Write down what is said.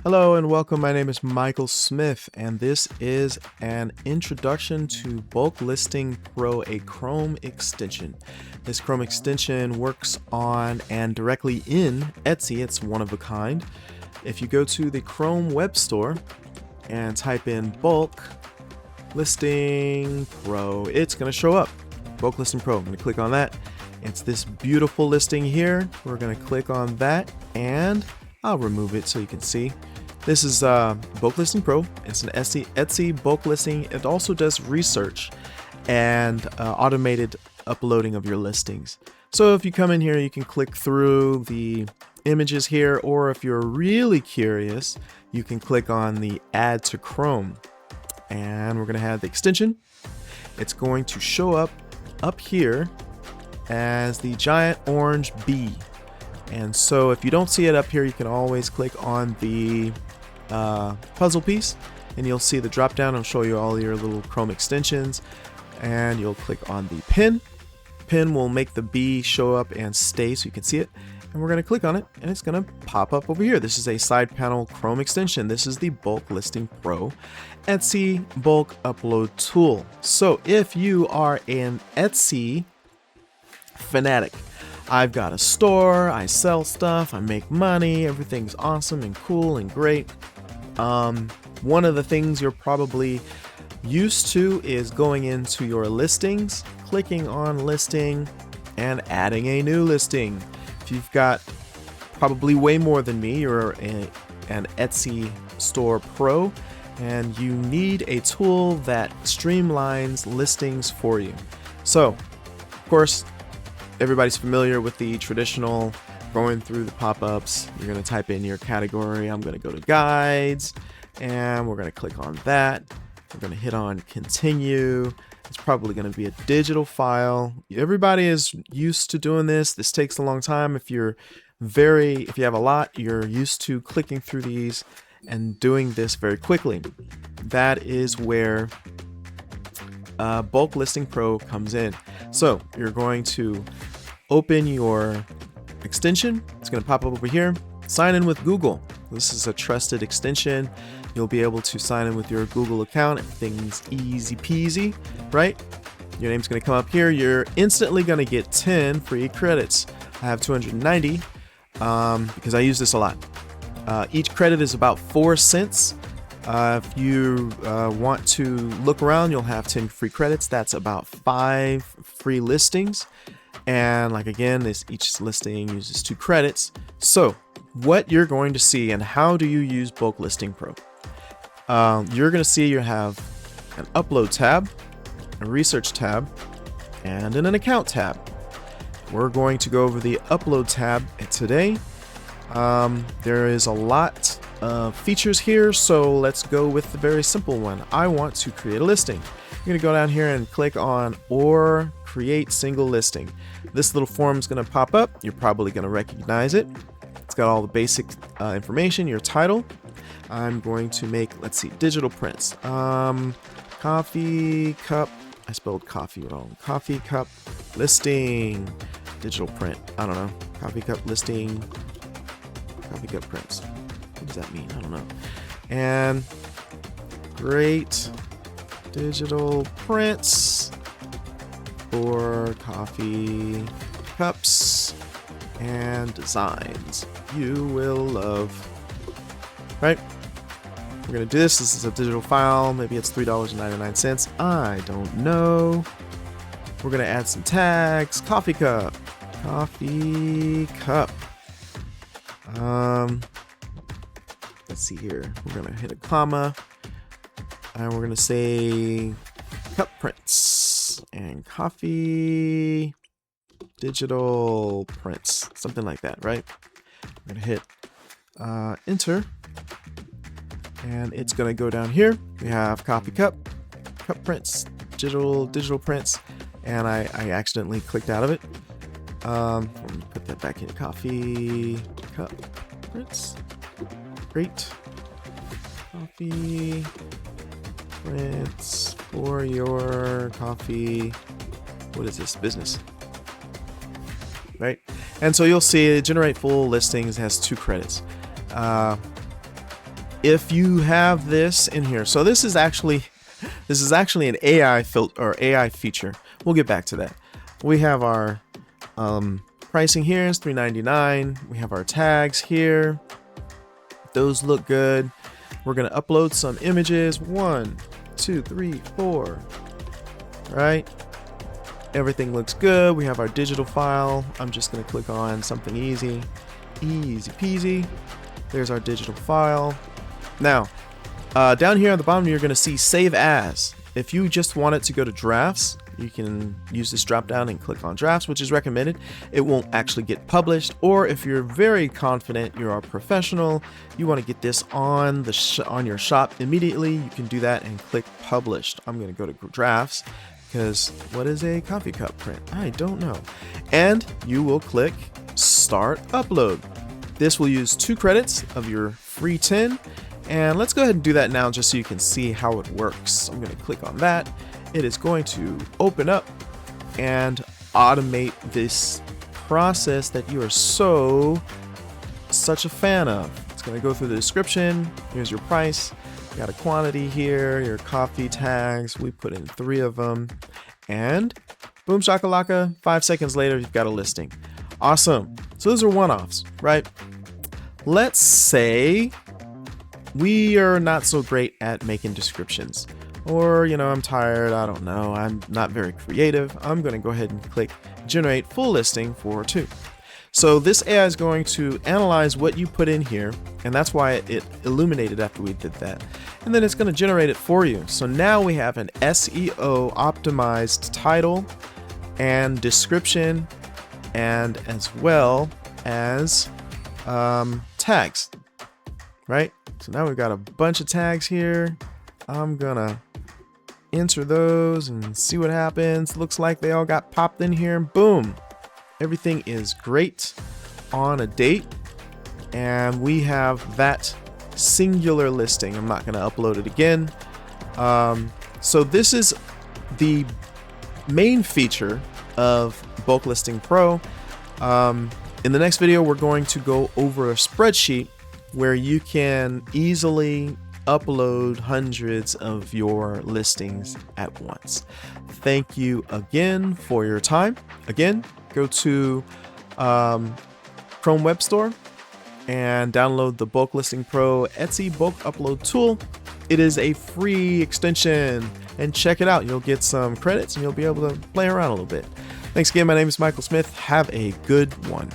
Hello and welcome. My name is Michael Smith, and this is an introduction to Bulk Listing Pro, a Chrome extension. This Chrome extension works on and directly in Etsy. It's one of a kind. If you go to the Chrome Web Store and type in Bulk Listing Pro, it's going to show up. Bulk Listing Pro. I'm going to click on that. It's this beautiful listing here. We're going to click on that and I'll remove it so you can see. This is Bulk Listing Pro. It's an Etsy bulk listing. It also does research and automated uploading of your listings. So if you come in here, you can click through the images here, or if you're really curious, you can click on the Add to Chrome. And we're going to have the extension. It's going to show up here as the giant orange bee. And so if you don't see it up here, you can always click on the puzzle piece and you'll see the drop down. It'll show you all your little Chrome extensions, and you'll click on the pin. Pin will make the bee show up and stay so you can see it. And we're going to click on it and it's going to pop up over here. This is a side panel Chrome extension. This is the Bulk Listing Pro Etsy bulk upload tool. So if you are an Etsy fanatic, I've got a store, I sell stuff, I make money, everything's awesome and cool and great. One of the things you're probably used to is going into your listings, clicking on listing, and adding a new listing. If you've got probably way more than me, you're an Etsy store pro, and you need a tool that streamlines listings for you. So, of course, everybody's familiar with the traditional going through the pop-ups. You're going to type in your category. I'm going to go to guides and we're going to click on that. We're going to hit on continue. It's probably going to be a digital file. Everybody is used to doing this. This takes a long time. If you have a lot, you're used to clicking through these and doing this very quickly. That is where Bulk Listing Pro comes in. So you're going to open your extension. It's going to pop up over here. Sign in with Google. This is a trusted extension. You'll be able to sign in with your Google account. Everything's easy peasy, right? Your name's going to come up here. You're instantly going to get 10 free credits. I have 290 because I use this a lot. Each credit is about 4 cents. If you want to look around, you'll have 10 free credits. That's about 5 free listings. And like again, each listing uses 2 credits. So what you're going to see and how do you use Bulk Listing Pro? You're going to see you have an upload tab, a research tab, and an account tab. We're going to go over the upload tab today. There is a lot of features here, so let's go with the very simple one. I want to create a listing. You're going to go down here and click on or create single listing. This little form is going to pop up. You're probably going to recognize it. It's got all the basic information, your title. I'm going to make, let's see, digital prints. Coffee cup. I spelled coffee wrong. Coffee cup listing. Digital print. I don't know. Coffee cup listing. Coffee cup prints. What does that mean? I don't know. And great digital prints for coffee cups and designs you will love. Right? We're going to do this. This is a digital file. Maybe it's $3.99. I don't know. We're going to add some tags. Coffee cup. Coffee cup. Let's see here. We're going to hit a comma. And we're going to say cup prints and coffee digital prints. Something like that, right? We're going to hit enter. And it's going to go down here. We have coffee cup, cup prints, digital prints. And I accidentally clicked out of it. Let me put that back in. Coffee cup prints. Great. Coffee prints for your coffee. What is this? Business. Right? And so you'll see generate full listings has 2 credits. if you have this in here, so this is actually an AI filter or AI feature. We'll get back to that. We have our pricing here is $3.99. We have our tags here. Those look good. We're gonna upload some images. 1, 2, 3, 4. Right? Everything looks good. We have our digital file. I'm just gonna click on something easy. Easy peasy. There's our digital file. Now, down here at the bottom, you're gonna see Save As. If you just want it to go to drafts, you can use this drop down and click on drafts, which is recommended. It won't actually get published. Or if you're very confident, you're a professional, you want to get this on the on your shop immediately, you can do that and click published. I'm going to go to drafts because what is a coffee cup print? I don't know. And you will click start upload. This will use 2 credits of your free 10. And let's go ahead and do that now just so you can see how it works. I'm going to click on that. It is going to open up and automate this process that you are such a fan of. It's going to go through the description. Here's your price. You got a quantity here, your coffee tags. We put in 3 of them. And boom shakalaka, 5 seconds later, you've got a listing. Awesome. So those are one-offs, right? Let's say we are not so great at making descriptions. Or, you know, I'm tired, I don't know, I'm not very creative. I'm going to go ahead and click generate full listing for 2. So this AI is going to analyze what you put in here, and that's why it illuminated after we did that. And then it's going to generate it for you. So now we have an SEO optimized title and description, and as well as tags, right? So now we've got a bunch of tags here. I'm gonna enter those and see what happens. Looks like they all got popped in here. Boom. Everything is great on a date. And we have that singular listing. I'm not gonna upload it again. So this is the main feature of Bulk Listing Pro. In the next video, we're going to go over a spreadsheet where you can easily upload hundreds of your listings at once. Thank you again for your time. Again, go to Chrome Web Store and download the Bulk Listing Pro Etsy bulk upload tool. It is a free extension and check it out. You'll get some credits and you'll be able to play around a little bit. Thanks again. My name is Michael Smith. Have a good one.